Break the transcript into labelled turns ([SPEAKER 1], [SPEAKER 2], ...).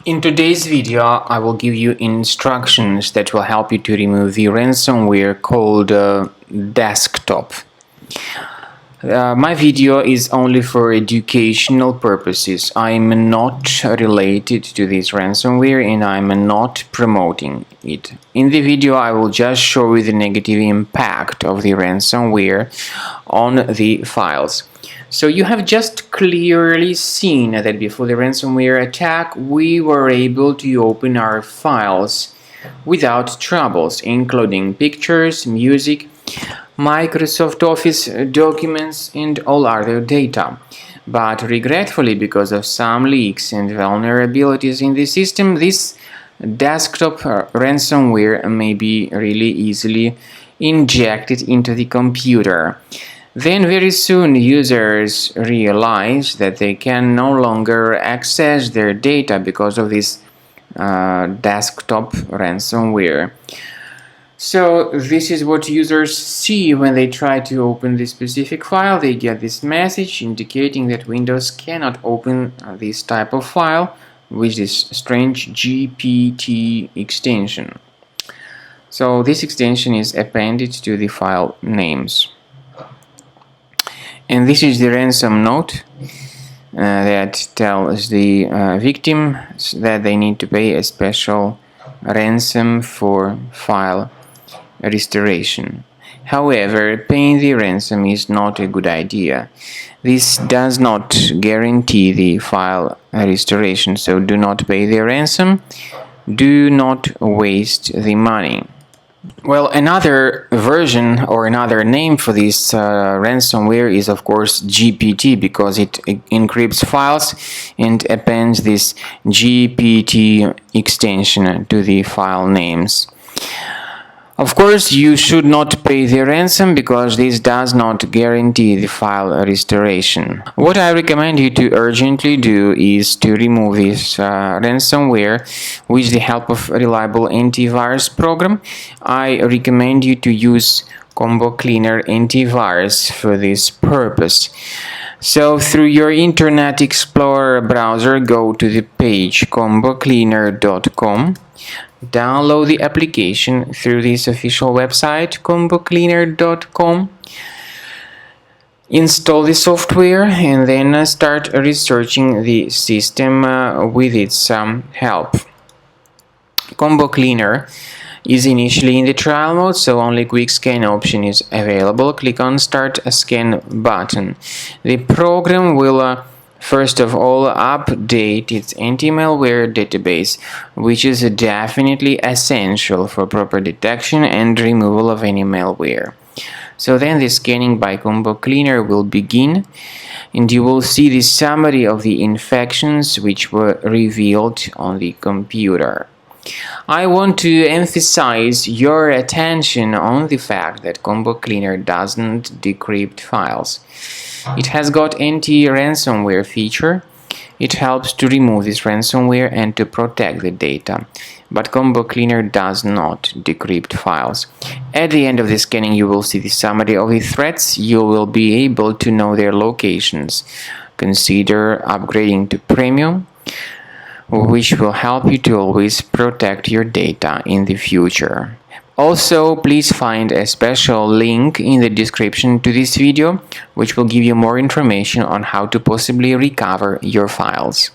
[SPEAKER 1] In today's video, I will give you instructions that will help you to remove the ransomware called desktop. My video is only for educational purposes. I'm not related to this ransomware and I'm not promoting it. In the video, I will just show you the negative impact of the ransomware on the files. So you have just clearly seen that before the ransomware attack, we were able to open our files without troubles, including pictures, music, Microsoft Office documents and all other data. But regretfully, because of some leaks and vulnerabilities in the system, this desktop ransomware may be really easily injected into the computer. Then very soon users realize that they can no longer access their data because of this desktop ransomware. So this is what users see when they try to open this specific file. They get this message indicating that Windows cannot open this type of file with this strange GPT extension. So this extension is appended to the file names. And this is the ransom note that tells the victim that they need to pay a special ransom for file restoration. However, paying the ransom is not a good idea. This does not guarantee the file restoration, so do not pay the ransom. Do not waste the money. Well, another version or another name for this ransomware is of course GPT, because it encrypts files and appends this GPT extension to the file names. Of course, you should not pay the ransom because this does not guarantee the file restoration. What I recommend you to urgently do is to remove this ransomware with the help of a reliable antivirus program. I recommend you to use Combo Cleaner Antivirus for this purpose. So through your Internet Explorer browser, go to the page combocleaner.com. Download the application through this official website, combocleaner.com. Install the software and then start researching the system with its help. Combo Cleaner is initially in the trial mode, so only quick scan option is available. Click on Start a Scan button. The program will first of all update its anti-malware database, which is definitely essential for proper detection and removal of any malware. So then the scanning by Combo Cleaner will begin, and you will see the summary of the infections which were revealed on the computer. I want to emphasize your attention on the fact that Combo Cleaner doesn't decrypt files. It has got anti-ransomware feature. It helps to remove this ransomware and to protect the data. But Combo Cleaner does not decrypt files. At the end of the scanning, you will see the summary of the threats. You will be able to know their locations. Consider upgrading to Premium, which will help you to always protect your data in the future. Also, please find a special link in the description to this video, which will give you more information on how to possibly recover your files.